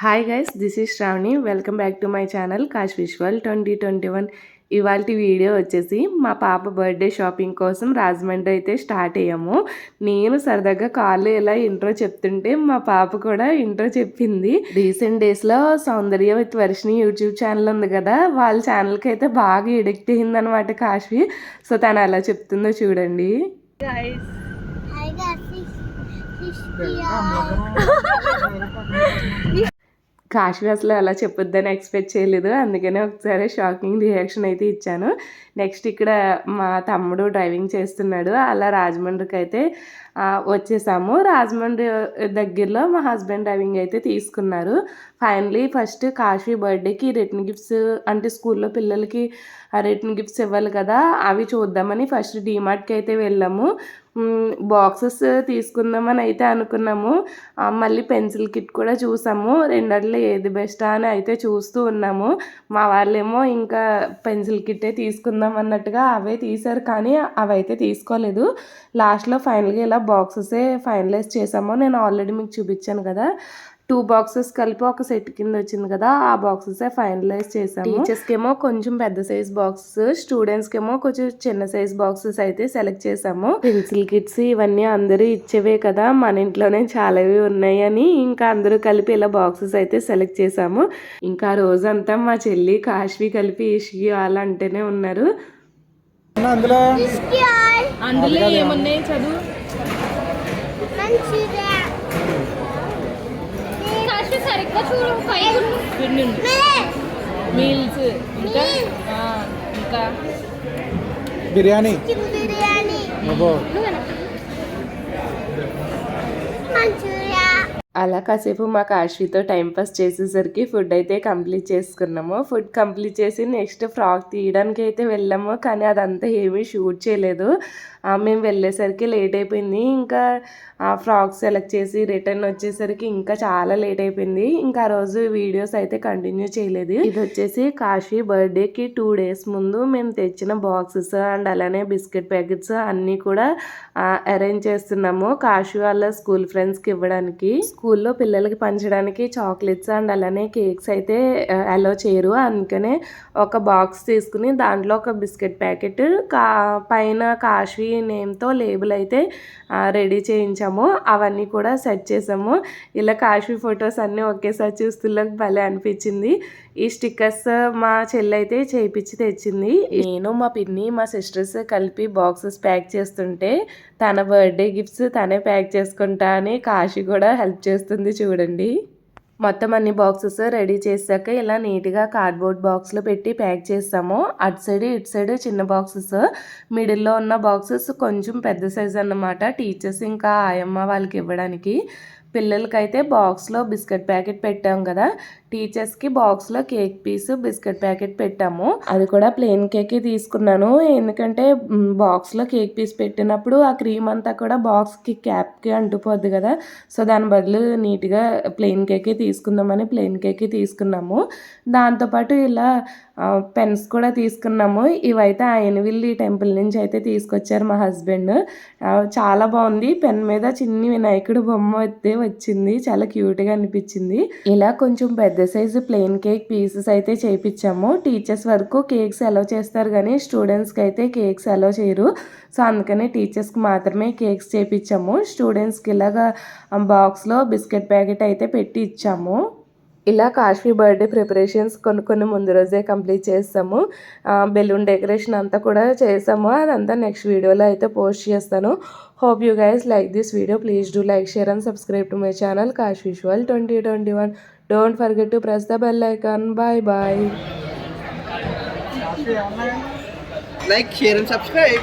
Hi guys, this is Shravani. Welcome back to my channel Kash Visual 2021. ఇవాళ video వచ్చేసి మా పాప బర్త్డే షాపింగ్ కోసం రాజమండ్రి అయితే స్టార్ట్ అయ్యాము. నేను సరదాగా కాళ్ళు ఇలా ఇంట్రో చెప్తుంటే మా పాప కూడా ఇంట్రో చెప్పింది. రీసెంట్ డేస్లో సౌందర్య విత్ వర్షిని యూట్యూబ్ ఛానల్ ఉంది కదా, వాళ్ళ ఛానల్కి అయితే బాగా ఎడిక్ట్ అయింది అనమాట కాశ్వి. సో తను అలా చెప్తుందో చూడండి. కాశ్వి అసలు అలా చెప్పొద్దని ఎక్స్పెక్ట్ చేయలేదు, అందుకనే ఒకసారి షాకింగ్ రియాక్షన్ అయితే ఇచ్చాను. నెక్స్ట్ ఇక్కడ మా తమ్ముడు డ్రైవింగ్ చేస్తున్నాడు. అలా రాజమండ్రికి అయితే వచ్చేసాము. రాజమండ్రి దగ్గరలో మా హస్బెండ్ డ్రైవింగ్ అయితే తీసుకున్నారు. ఫైనలీ ఫస్ట్ కాశ్వి బర్త్డేకి రిటర్న్ గిఫ్ట్స్ అంటే స్కూల్లో పిల్లలకి రిటర్న్ గిఫ్ట్స్ ఇవ్వాలి కదా, అవి చూద్దామని ఫస్ట్ డీమార్ట్కి అయితే వెళ్ళాము. బాక్సెస్ తీసుకుందామని అయితే అనుకున్నాము. మళ్ళీ పెన్సిల్ కిట్ కూడా చూసాము. రెండట్లో ఏది బెస్టా అని అయితే చూస్తూ ఉన్నాము. మా వాళ్ళేమో ఇంకా పెన్సిల్ కిట్టే తీసుకుందాం అన్నట్టుగా అవే తీశారు, కానీ అవి అయితే తీసుకోలేదు. లాస్ట్లో ఫైనల్గా ఇలా బాక్సెసే ఫైనలైజ్ చేసాము. నేను ఆల్రెడీ మీకు చూపించాను కదా, 2 బాక్సెస్ కలిపి ఒక సెట్ కింద వచ్చింది కదా, ఆ బాక్సెస్ ఫైనలైజ్ చేసాము. టీచర్స్కి ఏమో కొంచెం పెద్ద సైజ్ బాక్సెస్, స్టూడెంట్స్కి ఏమో కొంచెం చిన్న సైజ్ బాక్సెస్ అయితే సెలెక్ట్ చేసాము. పెన్సిల్ కిట్స్ ఇవన్నీ అందరూ ఇచ్చేవే కదా, మన ఇంట్లోనే చాలావి ఉన్నాయని ఇంకా అందరూ కలిపి ఇలా బాక్సెస్ అయితే సెలెక్ట్ చేసాము. ఇంకా రోజంతా మా చెల్లి కాశ్వి కలిపి ఇష్కి అలా అంటేనే ఉన్నారు. అందులో ఏమున్నాయి చదువు. సరిగ్గా చూడు, మీల్స్ ఇంకా బిర్యానీ అలా కాసేపు మా కాశ్వితో టైంపాస్ చేసేసరికి ఫుడ్ అయితే కంప్లీట్ చేసుకున్నాము. ఫుడ్ కంప్లీట్ చేసి నెక్స్ట్ ఫ్రాక్ తీయడానికి అయితే వెళ్ళాము, కానీ అదంతా ఏమీ షూట్ చేయలేదు. మేము వెళ్ళేసరికి లేట్ అయిపోయింది. ఇంకా ఫ్రాక్ సెలెక్ట్ చేసి రిటర్న్ వచ్చేసరికి ఇంకా చాలా లేట్ అయిపోయింది. ఇంకా ఆ రోజు వీడియోస్ అయితే కంటిన్యూ చేయలేదు. ఇది వచ్చేసి కాశ్వి బర్త్డేకి 2 days ముందు మేము తెచ్చిన బాక్సెస్ అండ్ అలానే బిస్కెట్ ప్యాకెట్స్ అన్నీ కూడా అరేంజ్ చేస్తున్నాము. కాశ్వి వాళ్ళ స్కూల్ ఫ్రెండ్స్కి ఇవ్వడానికి. స్కూల్లో పిల్లలకి పంచడానికి చాక్లెట్స్ అండ్ అలానే కేక్స్ అయితే అలో చేయరు, అందుకనే ఒక బాక్స్ తీసుకుని దాంట్లో ఒక బిస్కెట్ ప్యాకెట్ పైన కాశ్వి నేమ్తో లేబుల్ అయితే రెడీ చేయించాము. అవన్నీ కూడా సెట్ చేసాము. ఇలా కాశ్వి ఫొటోస్ అన్నీ ఒకేసారి చూస్తులకు భలే అనిపించింది. ఈ స్టిక్కర్స్ మా చెల్లి అయితే చేయించి తెచ్చింది. నేను మా పిన్ని మా సిస్టర్స్ కలిపి బాక్సెస్ ప్యాక్ చేస్తుంటే తన బర్త్డే గిఫ్ట్స్ తనే ప్యాక్ చేసుకుంటా అని కాశీ కూడా హెల్ప్ చేస్తుంది చూడండి. మొత్తం అన్ని బాక్సెస్ రెడీ చేశాక ఇలా నీట్గా కార్డ్బోర్డ్ బాక్స్లో పెట్టి ప్యాక్ చేస్తాము. అటు సైడ్ ఇటు సైడ్ చిన్న బాక్సెస్, మిడిల్లో ఉన్న బాక్సెస్ కొంచెం పెద్ద సైజ్ అన్నమాట. టీచర్స్ ఇంకా ఆయమ్మ వాళ్ళకి ఇవ్వడానికి. పిల్లలకైతే బాక్స్లో బిస్కెట్ ప్యాకెట్ పెట్టాం కదా, టీచర్స్కి బాక్స్లో కేక్ పీస్ బిస్కెట్ ప్యాకెట్ పెట్టాము. అది కూడా ప్లెయిన్ కేకే తీసుకున్నాను, ఎందుకంటే బాక్స్లో కేక్ పీస్ పెట్టినప్పుడు ఆ క్రీమ్ అంతా కూడా బాక్స్కి క్యాప్కి అంటుపోద్ది కదా, సో దాని బదులు నీట్గా ప్లెయిన్ కేకే తీసుకుందామని ప్లెయిన్ కేకే తీసుకున్నాము. దాంతోపాటు ఇలా పెన్స్ కూడా తీసుకున్నాము. ఇవైతే ఆయనవిల్లి టెంపుల్ నుంచి అయితే తీసుకొచ్చారు మా హస్బెండ్. చాలా బాగుంది. పెన్ మీద చిన్ని వినాయకుడు బొమ్మ అయితే వచ్చింది, చాలా క్యూట్గా అనిపించింది. ఇలా కొంచెం పెద్ద సైజు ప్లెయిన్ కేక్ పీసెస్ అయితే చేయించాము. టీచర్స్ వరకు కేక్స్ అలో చేస్తారు కానీ స్టూడెంట్స్కి అయితే కేక్స్ అలో చేయరు, సో అందుకని టీచర్స్కి మాత్రమే కేక్స్ చేయించాము. స్టూడెంట్స్కి ఇలాగా బాక్స్లో బిస్కెట్ ప్యాకెట్ అయితే పెట్టి ఇచ్చాము. ఇలా కాశ్వి బర్త్డే ప్రిపరేషన్స్ కొన్ని ముందు రోజే కంప్లీట్ చేస్తాము. బెలూన్ డెకరేషన్ అంతా కూడా చేసాము. అదంతా నెక్స్ట్ వీడియోలో అయితే పోస్ట్ చేస్తాను. Hope you guys like this video. Please do like, share and subscribe to my channel Kash Visual 2021. Don't forget to press the bell icon. Bye bye. Like, share and subscribe.